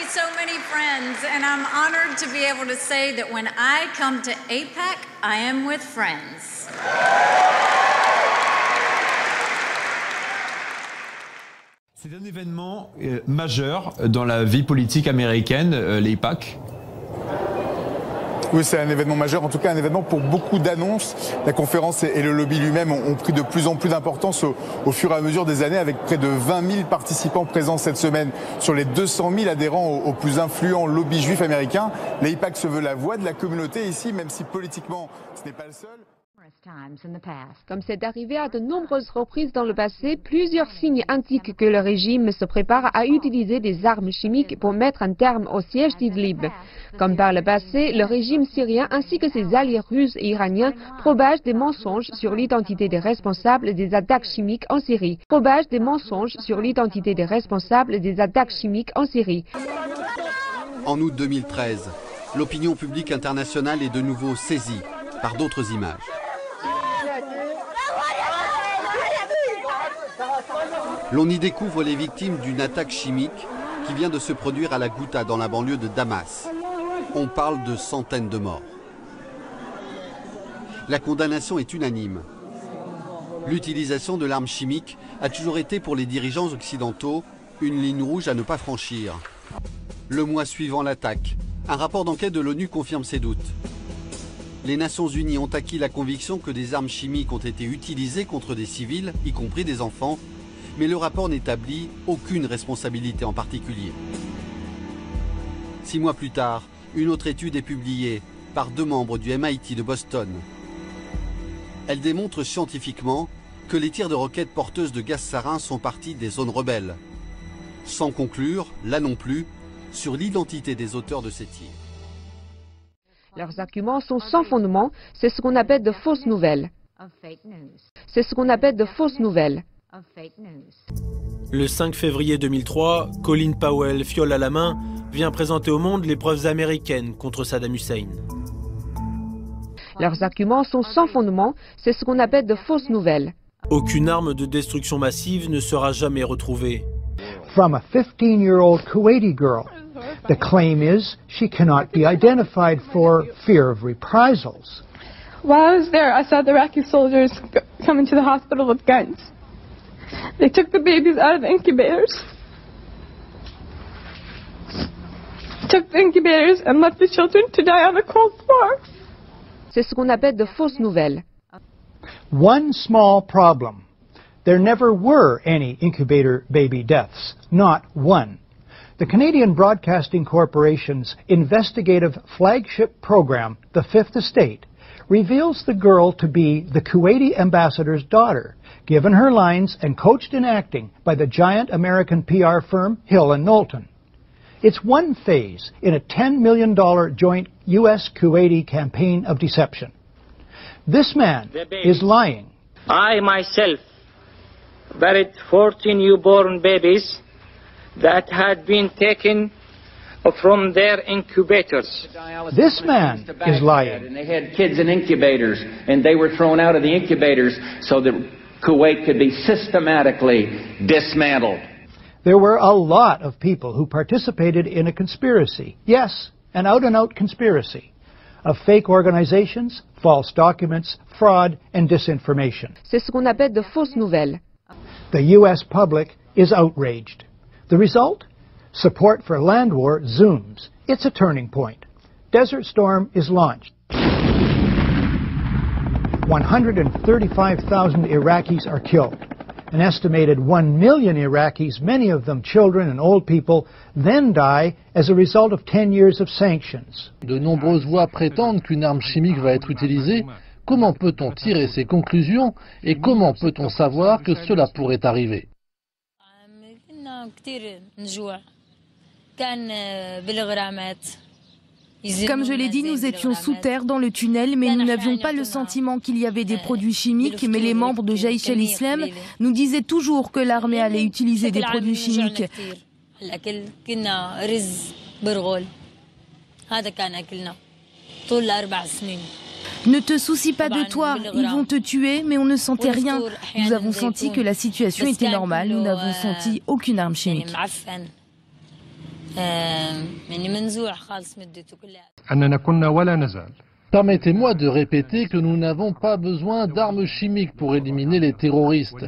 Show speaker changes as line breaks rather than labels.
so many friends, and I'm honored to be able to say that when I come to AIPAC, I am with friends.
C'est un événement majeur dans la vie politique américaine, l'AIPAC.
Oui, c'est un événement majeur, en tout cas un événement pour beaucoup d'annonces. La conférence et le lobby lui-même ont pris de plus en plus d'importance au fur et à mesure des années, avec près de 20 000 participants présents cette semaine sur les 200 000 adhérents au plus influent lobby juif américain. L'AIPAC se veut la voix de la communauté ici, même si politiquement ce n'est pas le seul.
Comme c'est arrivé à de nombreuses reprises dans le passé, plusieurs signes indiquent que le régime se prépare à utiliser des armes chimiques pour mettre un terme au siège d'Idlib. Comme par le passé, le régime syrien ainsi que ses alliés russes et iraniens propagent des mensonges sur l'identité des responsables des attaques chimiques en Syrie.
En août 2013, l'opinion publique internationale est de nouveau saisie par d'autres images. L'on y découvre les victimes d'une attaque chimique qui vient de se produire à la Ghouta dans la banlieue de Damas. On parle de centaines de morts. La condamnation est unanime. L'utilisation de l'arme chimique a toujours été pour les dirigeants occidentaux une ligne rouge à ne pas franchir. Le mois suivant l'attaque, un rapport d'enquête de l'ONU confirme ces doutes. Les Nations Unies ont acquis la conviction que des armes chimiques ont été utilisées contre des civils, y compris des enfants, mais le rapport n'établit aucune responsabilité en particulier. 6 mois plus tard, une autre étude est publiée par 2 membres du MIT de Boston. Elle démontre scientifiquement que les tirs de roquettes porteuses de gaz sarin sont partis des zones rebelles, sans conclure, là non plus, sur l'identité des auteurs de ces tirs.
Leurs arguments sont sans fondement, c'est ce qu'on appelle de fausses nouvelles.
Le 5 février 2003, Colin Powell, fiole à la main, vient présenter au monde les preuves américaines contre Saddam Hussein.
Leurs arguments sont sans fondement, c'est ce qu'on appelle de fausses nouvelles.
Aucune arme de destruction massive ne sera jamais retrouvée.
From a 15-year-old Kuwaiti girl. The claim is she cannot be identified for fear of reprisals.
While I was there, I saw the Iraqi soldiers come into the hospital with guns. They took the babies out of the incubators. And left the children to die on the cold floor.
C'est ce qu'on appelle de fausses nouvelles.
One small problem. There never were any incubator baby deaths. Not one. The Canadian Broadcasting Corporation's investigative flagship program, The Fifth Estate, reveals the girl to be the Kuwaiti ambassador's daughter, given her lines and coached in acting by the giant American PR firm Hill & Knowlton. It's one phase in a $10 million joint U.S.-Kuwaiti campaign of deception. This man is lying.
I myself buried 14 newborn babies that had been taken from their incubators.
This man is lying.
And they had kids in incubators, and they were thrown out of the incubators so that Kuwait could be systematically dismantled.
There were a lot of people who participated in a conspiracy. Yes, an out-and-out conspiracy of fake organizations, false documents, fraud, and disinformation.
C'est ce qu'on appelle de fausses nouvelles.
The U.S. public is outraged. The result? Support for land war zooms. It's a turning point. Desert Storm is launched. 135,000 Iraqis are killed. An estimated 1 million Iraqis, many of them children and old people, then die as a result of 10 years of sanctions.
De nombreuses voix prétendent qu'une arme chimique va être utilisée. Comment peut-on tirer ces conclusions et comment peut-on savoir que cela pourrait arriver?
Comme je l'ai dit, nous étions sous terre dans le tunnel, mais nous n'avions pas le sentiment qu'il y avait des produits chimiques, mais les membres de Jaïch el-Islam nous disaient toujours que l'armée allait utiliser des produits chimiques. Ne te soucie pas de toi, ils vont te tuer, mais on ne sentait rien. Nous avons senti que la situation était normale, nous n'avons senti aucune arme chimique.
Permettez-moi de répéter que nous n'avons pas besoin d'armes chimiques pour éliminer les terroristes.